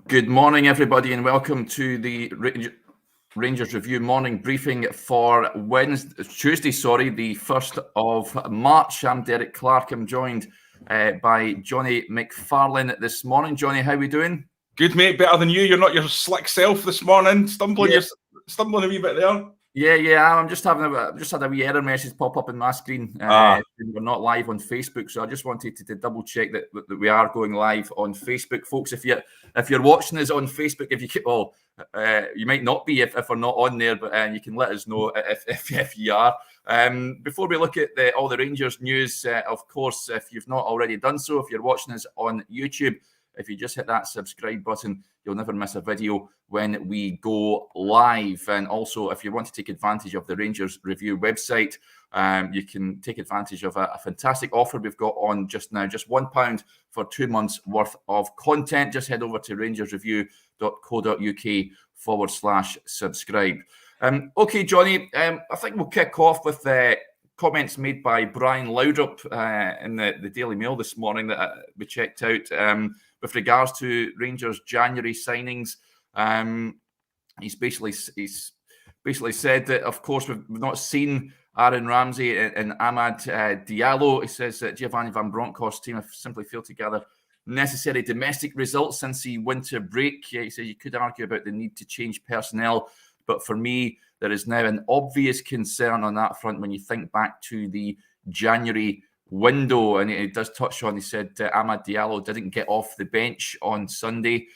Good morning, everybody, and welcome to the Rangers Review morning briefing for Tuesday, the 1st of March. I'm Derek Clark. I'm joined by Jonny McFarlane this morning. Jonny, how are we doing? Good, mate. Better than you. You're not your slick self this morning. Stumbling a wee bit there. Yeah. I'm just had a wee error message pop up in my screen. We're not live on Facebook, so I just wanted to double check that we are going live on Facebook, folks. If you're watching us on Facebook, you might not be if we're not on there, but you can let us know if you are. Before we look at all the Rangers news, of course, if you've not already done so, if you're watching us on YouTube, if you just hit that subscribe button, you'll never miss a video when we go live. And also, if you want to take advantage of the Rangers Review website, you can take advantage of a fantastic offer we've got on just now, just £1 for 2 months worth of content. Just head over to rangersreview.co.uk/subscribe. Okay, Jonny, I think we'll kick off with comments made by Brian Laudrup in the Daily Mail this morning that we checked out with regards to Rangers' January signings. He's basically said that, of course, we've not seen Aaron Ramsey and Amad Diallo. He says that Giovanni Van Bronckhorst's team have simply failed to gather necessary domestic results since the winter break. He says you could argue about the need to change personnel, but for me, there is now an obvious concern on that front when you think back to the January window. And it does touch on, he said, Amad Diallo didn't get off the bench on Sunday.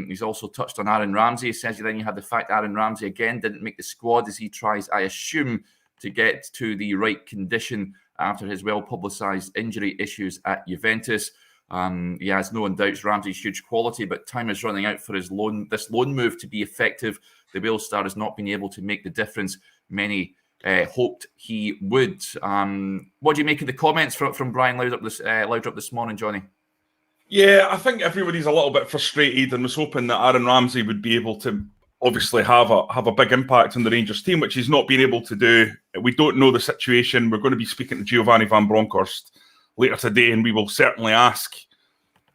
He's also touched on Aaron Ramsey. He says then you had the fact Aaron Ramsey again didn't make the squad as he tries, I assume, to get to the right condition after his well-publicised injury issues at Juventus. He has no doubts Ramsey's huge quality, but time is running out for this loan move to be effective. The Wales star has not been able to make the difference many hoped he would. What do you make of the comments from Brian Laudrup this morning, Jonny? Yeah, I think everybody's a little bit frustrated and was hoping that Aaron Ramsey would be able to obviously have a big impact on the Rangers team, which he's not been able to do. We don't know the situation. We're going to be speaking to Giovanni Van Bronckhorst later today, and we will certainly ask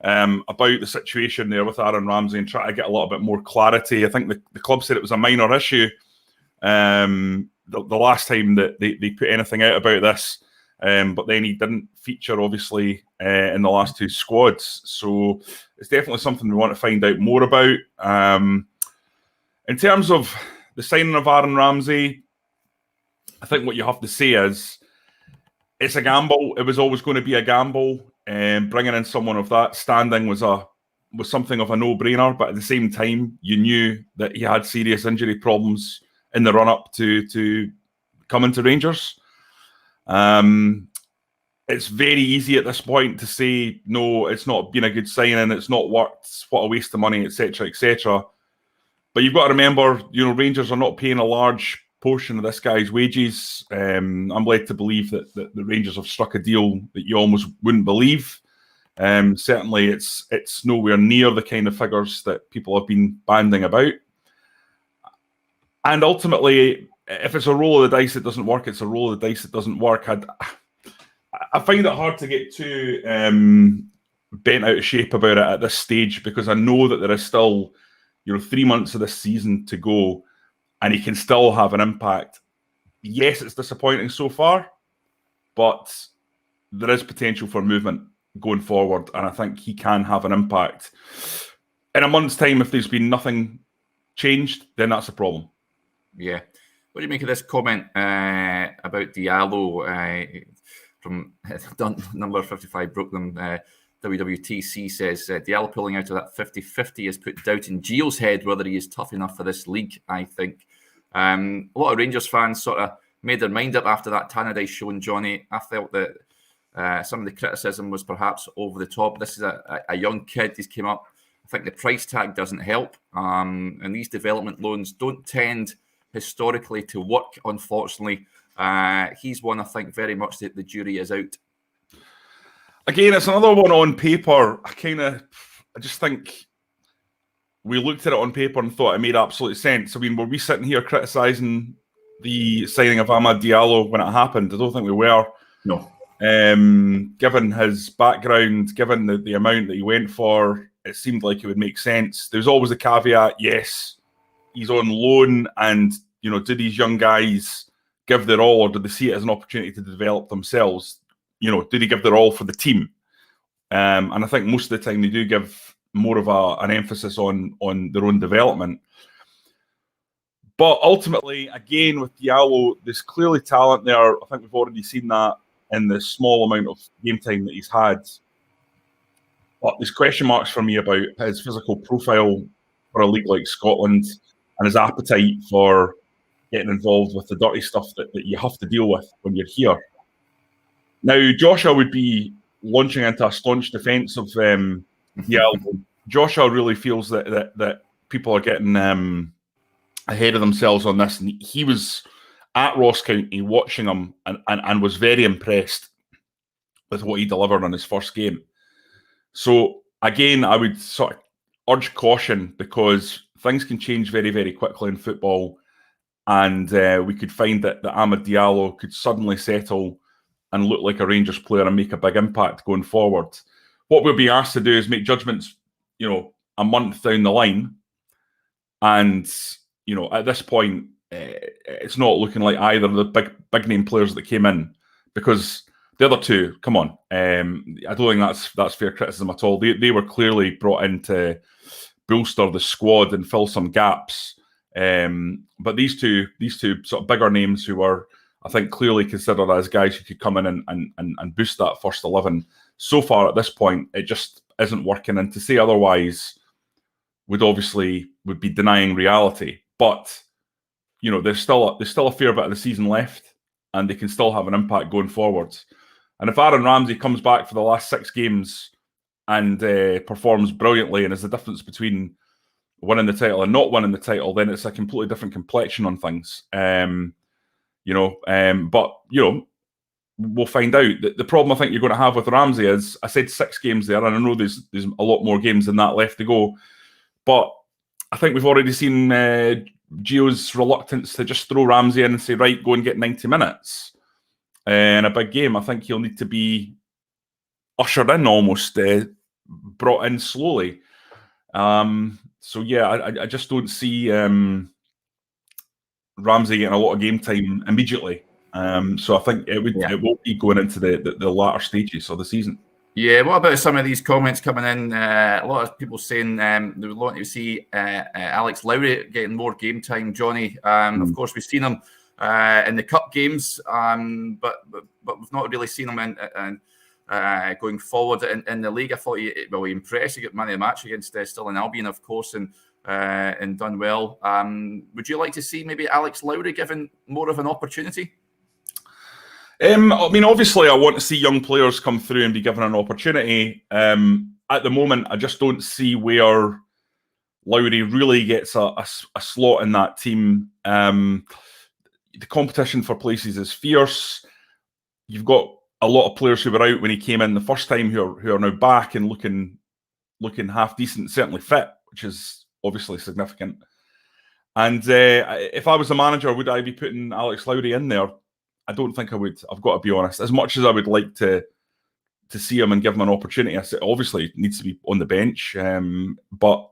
about the situation there with Aaron Ramsey and try to get a little bit more clarity. I think the club said it was a minor issue the last time that they put anything out about this, but then he didn't feature, obviously, in the last two squads. So it's definitely something we want to find out more about. In terms of the signing of Aaron Ramsey, I think what you have to say is it's a gamble. It was always going to be a gamble. Bringing in someone of that standing was something of a no-brainer, but at the same time, you knew that he had serious injury problems in the run-up to coming to Rangers. It's very easy at this point to say, no, it's not been a good signing, it's not worked, what a waste of money, etc., etc. But you've got to remember, Rangers are not paying a large portion of this guy's wages. I'm led to believe that the Rangers have struck a deal that you almost wouldn't believe. Certainly, it's nowhere near the kind of figures that people have been banding about. And ultimately, if it's a roll of the dice that doesn't work, it's a roll of the dice that doesn't work. I find it hard to get too bent out of shape about it at this stage, because I know that there is still 3 months of this season to go, and he can still have an impact. Yes, it's disappointing so far, but there is potential for movement going forward, and I think he can have an impact. In a month's time, if there's been nothing changed, then that's a problem. Yeah. What do you make of this comment about Diallo from number 55 Brooklyn? WWTC says Diallo pulling out of that 50-50 has put doubt in Gio's head whether he is tough enough for this league, I think. A lot of Rangers fans sort of made their mind up after that Tannadice show, and Jonny, I felt that some of the criticism was perhaps over the top. This is a young kid. He's came up. I think the price tag doesn't help. And these development loans don't tend historically to work, unfortunately. He's one, I think, very much that the jury is out. Again, it's another one on paper. I just think we looked at it on paper and thought it made absolute sense. I mean, were we sitting here criticising the signing of Amad Diallo when it happened? I don't think we were. No. Given his background, given the amount that he went for, it seemed like it would make sense. There's always a caveat, yes, he's on loan, and, do these young guys give their all, or do they see it as an opportunity to develop themselves? Do they give their all for the team? And I think most of the time they do give more of an emphasis on their own development. But ultimately, again, with Diallo, there's clearly talent there. I think we've already seen that in the small amount of game time that he's had. But there's question marks for me about his physical profile for a league like Scotland and his appetite for getting involved with the dirty stuff that you have to deal with when you're here. Now, Joshua would be launching into a staunch defence of Diallo. Joshua really feels that people are getting ahead of themselves on this. And he was at Ross County watching him and was very impressed with what he delivered on his first game. So, again, I would sort of urge caution, because things can change very, very quickly in football. And we could find that Amad Diallo could suddenly settle and look like a Rangers player and make a big impact going forward. What we'll be asked to do is make judgments, a month down the line. And, at this point, it's not looking like either of the big name players that came in, because the other two, come on, I don't think that's fair criticism at all. They were clearly brought in to bolster the squad and fill some gaps. But these two sort of bigger names who were, I think, clearly considered as guys who could come in and boost that first 11. So far at this point, it just isn't working. And to say otherwise would be denying reality. But there's still a fair bit of the season left, and they can still have an impact going forwards. And if Aaron Ramsey comes back for the last 6 games and performs brilliantly, and is the difference between winning the title and not winning the title, then it's a completely different complexion on things. But we'll find out. The problem I think you're going to have with Ramsey is, I said 6 games there, and I know there's a lot more games than that left to go. But I think we've already seen Gio's reluctance to just throw Ramsey in and say, right, go and get 90 minutes. In a big game, I think he'll need to be ushered in almost, brought in slowly. So yeah, I just don't see Ramsey getting a lot of game time immediately. So I think it won't be going into the latter stages of the season. Yeah, what about some of these comments coming in? A lot of people saying they would like to see Alex Lowry getting more game time, Johnny. Of course, we've seen him in the cup games, but we've not really seen him in going forward in the league. I thought he impressed. He got man of the match against Stirling Albion, of course, and done well. Would you like to see maybe Alex Lowry given more of an opportunity? I mean, obviously, I want to see young players come through and be given an opportunity. At the moment, I just don't see where Lowry really gets a slot in that team. The competition for places is fierce. You've got a lot of players who were out when he came in the first time who are now back and looking half decent, certainly fit, which is obviously significant. And if I was the manager, would I be putting Alex Lowry in there? I don't think I would. I've got to be honest. As much as I would like to see him and give him an opportunity, obviously he needs to be on the bench. But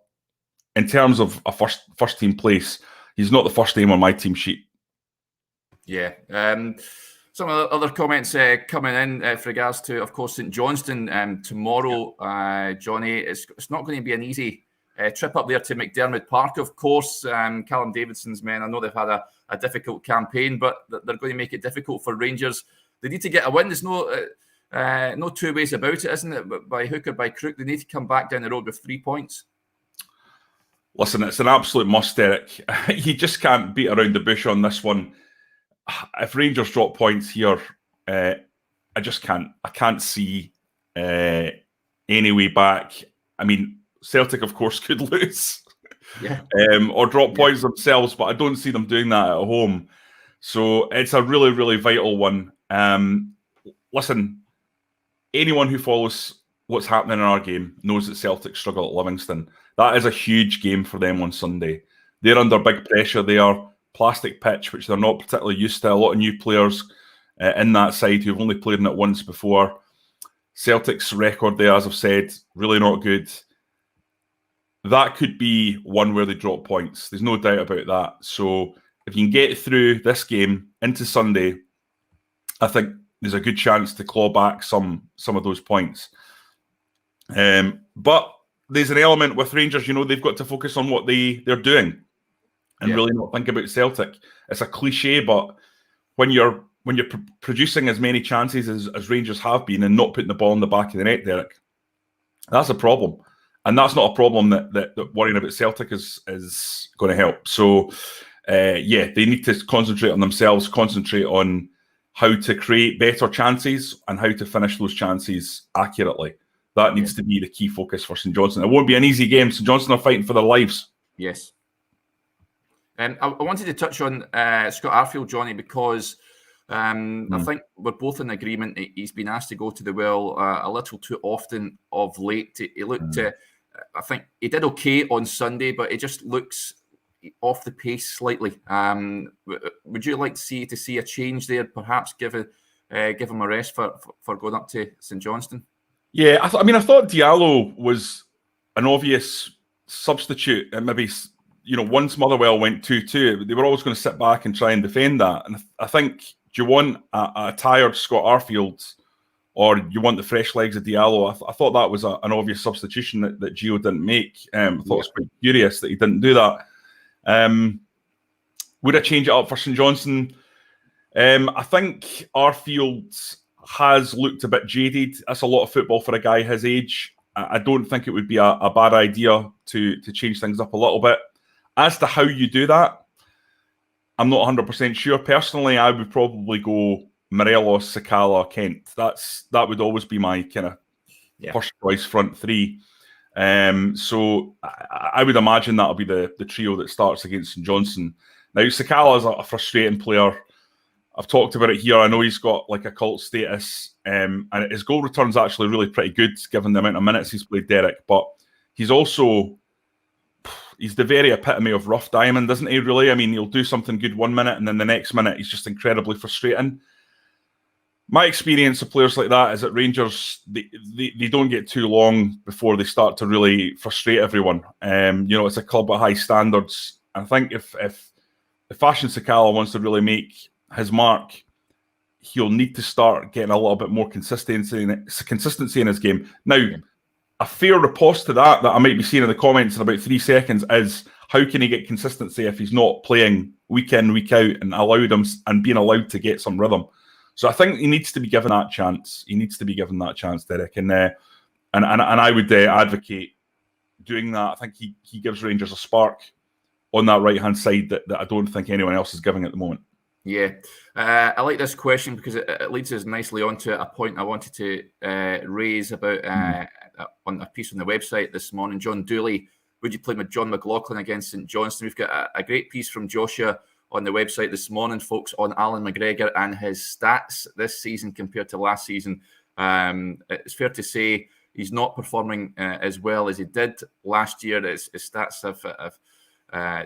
in terms of a first team place, he's not the first name on my team sheet. Yeah. Some of the other comments coming in with regards to, of course, St Johnstone tomorrow, Johnny. It's not going to be an easy trip up there to McDermott Park, of course. Callum Davidson's men, I know they've had a difficult campaign, but they're going to make it difficult for Rangers. They need to get a win. There's no two ways about it, isn't it? But by hook or by crook, they need to come back down the road with 3 points. Listen, it's an absolute must, Derek. You just can't beat around the bush on this one. If Rangers drop points here, I just can't. I can't see any way back. I mean, Celtic, of course, could lose or drop points themselves, but I don't see them doing that at home. So it's a really, really vital one. Listen, anyone who follows what's happening in our game knows that Celtic struggle at Livingston. That is a huge game for them on Sunday. They're under big pressure. They are plastic pitch, which they're not particularly used to. A lot of new players in that side who've only played in it once before. Celtic's record there, as I've said, really not good. that could be one where they drop points. There's no doubt about that. So if you can get through this game into Sunday, I think there's a good chance to claw back some of those points. But there's an element with Rangers, they've got to focus on what they're doing and really not think about Celtic. It's a cliche, but when you're producing as many chances as Rangers have been and not putting the ball in the back of the net, Derek, that's a problem. And that's not a problem that worrying about Celtic is going to help. So, they need to concentrate on themselves, concentrate on how to create better chances and how to finish those chances accurately. That needs to be the key focus for St Johnstone. It won't be an easy game. St Johnstone are fighting for their lives. Yes. I wanted to touch on Scott Arfield, Johnny, because I think we're both in agreement. He's been asked to go to the well a little too often of late. He looked, I think he did okay on Sunday, but it just looks off the pace slightly. Would you like to see a change there? Perhaps give him a rest for going up to St Johnstone. Yeah, I thought Diallo was an obvious substitute, and maybe once Motherwell went 2-2, they were always going to sit back and try and defend that. And I think, do you want a tired Scott Arfield, or you want the fresh legs of Diallo? I thought that was an obvious substitution that Gio didn't make. I thought it was quite curious that he didn't do that. Would I change it up for St Johnstone? I think Arfield has looked a bit jaded. That's a lot of football for a guy his age. I don't think it would be a bad idea to change things up a little bit. As to how you do that, I'm not 100% sure. Personally, I would probably go Morelos, Sakala, Kent. That would always be my kind of first choice front three. So I would imagine that'll be the trio that starts against St Johnstone. Now, Sakala is a frustrating player. I've talked about it here. I know he's got like a cult status, and his goal return's actually really pretty good given the amount of minutes he's played, Derek. But he's the very epitome of rough diamond, isn't he, really? I mean, he'll do something good 1 minute, and then the next minute he's just incredibly frustrating. My experience of players like that is that Rangers, they don't get too long before they start to really frustrate everyone. It's a club with high standards. I think if Fashion Sakala wants to really make his mark, he'll need to start getting a little bit more consistency in his game. Now, a fair riposte to that I might be seeing in the comments in about 3 seconds is, how can he get consistency if he's not playing week in, week out and being allowed to get some rhythm? So I think he needs to be given that chance. He needs to be given that chance, Derek. And I would advocate doing that. I think he gives Rangers a spark on that right-hand side that I don't think anyone else is giving at the moment. Yeah, I like this question because it leads us nicely onto a point I wanted to raise about on a piece on the website this morning. John Dooley, would you play with John McLaughlin against St Johnstone? We've got a great piece from Joshua on the website this morning, folks, on Allan McGregor and his stats this season compared to last season. It's fair to say he's not performing as well as he did last year. His stats have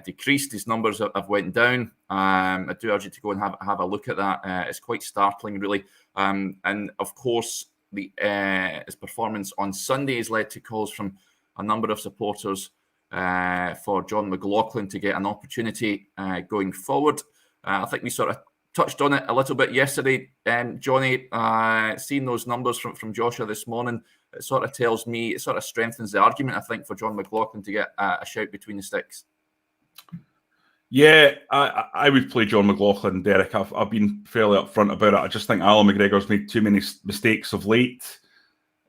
decreased. His numbers have went down. I do urge you to go and have a look at that. It's quite startling, really. And of course, his performance on Sunday has led to calls from a number of supporters for John McLaughlin to get an opportunity going forward. I think we sort of touched on it a little bit yesterday, Johnny. Seeing those numbers from Joshua this morning, it sort of tells me, it sort of strengthens the argument, I think, for John McLaughlin to get a shout between the sticks. Yeah, I would play John McLaughlin, Derek. I've been fairly upfront about it. I just think Allan McGregor's made too many mistakes of late.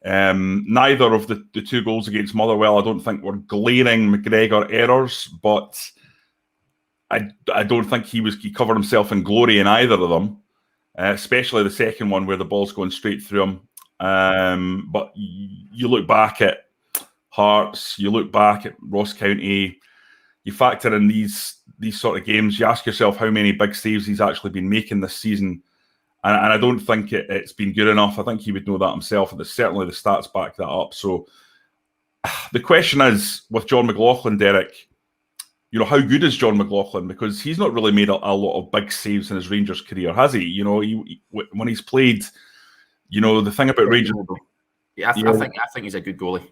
Neither of the 2 goals against Motherwell, I don't think, were glaring McGregor errors, but I don't think he covered himself in glory in either of them, especially the second one where the ball's going straight through him. But you look back at Hearts, you look back at Ross County, you factor in these sort of games, you ask yourself how many big saves he's actually been making this season. And I don't think it's been good enough. I think he would know that himself, and certainly the stats back that up. So the question is, with John McLaughlin, Derek, how good is John McLaughlin? Because he's not really made a lot of big saves in his Rangers career, has he? When he's played, the thing about Rangers... Yeah, I think he's a good goalie.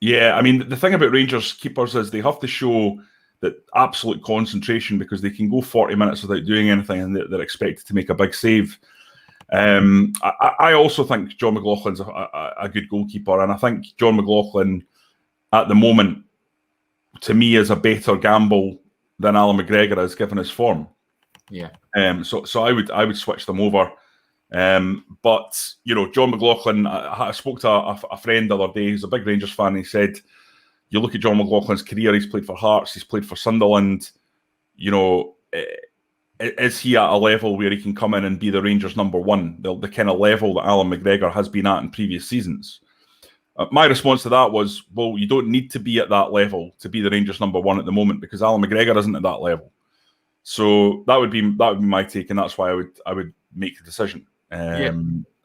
Yeah, I mean, the thing about Rangers keepers is they have to show that absolute concentration, because they can go 40 minutes without doing anything and they're expected to make a big save. I also think John McLaughlin's a good goalkeeper, and I think John McLaughlin at the moment, to me, is a better gamble than Allan McGregor is, given his form. Yeah. So I would switch them over. But John McLaughlin, I spoke to a friend the other day who's a big Rangers fan, and he said, you look at John McLaughlin's career, he's played for Hearts, he's played for Sunderland. Is he at a level where he can come in and be the Rangers number one, the kind of level that Allan McGregor has been at in previous seasons? My response to that was, well, you don't need to be at that level to be the Rangers number one at the moment, because Allan McGregor isn't at that level. So that would be my take, and that's why I would make the decision.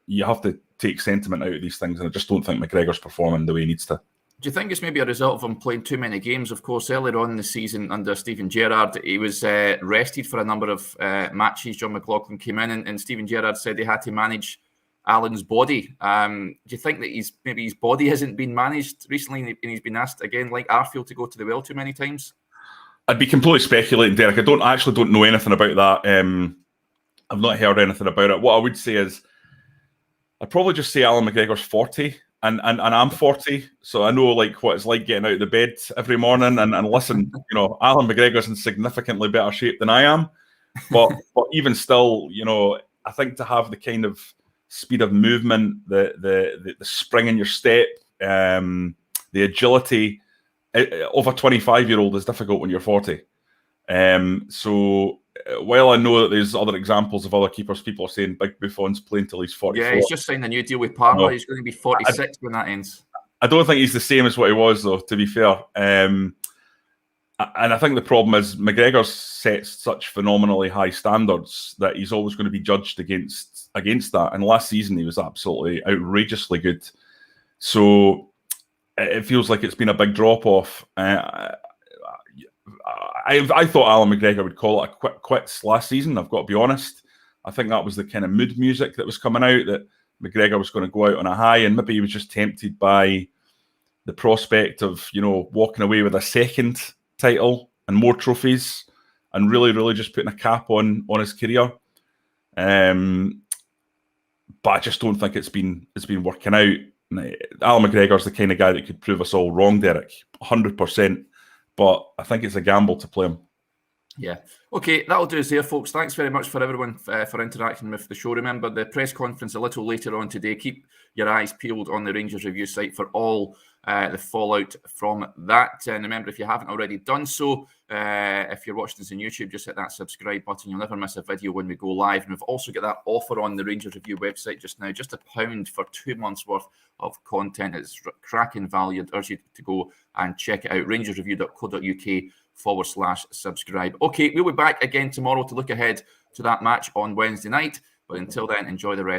You have to take sentiment out of these things, and I just don't think McGregor's performing the way he needs to. Do you think it's maybe a result of him playing too many games? Of course, earlier on in the season under Steven Gerrard, he was rested for a number of matches. John McLaughlin came in, and Steven Gerrard said he had to manage Allan's body. Do you think that his body hasn't been managed recently, and he's been asked again, like Arfield, to go to the well too many times? I'd be completely speculating, Derek. I actually don't know anything about that. I've not heard anything about it. What I would say is, I'd probably just say Allan McGregor's 40. And I'm 40, so I know like what it's like getting out of the bed every morning. And listen, Allan McGregor's in significantly better shape than I am, but even still, I think to have the kind of speed of movement, the spring in your step, the agility of a 25-year-old is difficult when you're 40. So while I know that there's other examples of other keepers, people are saying Big Buffon's playing till he's 44. Yeah, he's just signed a new deal with Parma. He's going to be 46 when that ends. I don't think he's the same as what he was, though, to be fair. And I think the problem is McGregor sets such phenomenally high standards that he's always going to be judged against that. And last season, he was absolutely outrageously good. So it feels like it's been a big drop-off. I thought Allan McGregor would call it a quits last season, I've got to be honest. I think that was the kind of mood music that was coming out, that McGregor was going to go out on a high, and maybe he was just tempted by the prospect of, walking away with a second title and more trophies, and really, really just putting a cap on his career. But I just don't think it's been working out. Allan McGregor's the kind of guy that could prove us all wrong, Derek, 100%. But I think it's a gamble to play him. Yeah. Okay, that'll do us there, folks. Thanks very much for everyone for interacting with the show. Remember, the press conference a little later on today. Keep your eyes peeled on the Rangers Review site for all the fallout from that. And remember, if you haven't already done so, if you're watching this on YouTube, just hit that subscribe button. You'll never miss a video when we go live. And we've also got that offer on the Rangers Review website just now, just £1 for 2 months worth of content. It's cracking value. I'd urge you to go and check it out, rangersreview.co.uk/subscribe. Okay, we'll be back again tomorrow to look ahead to that match on Wednesday night. But until then, enjoy the rest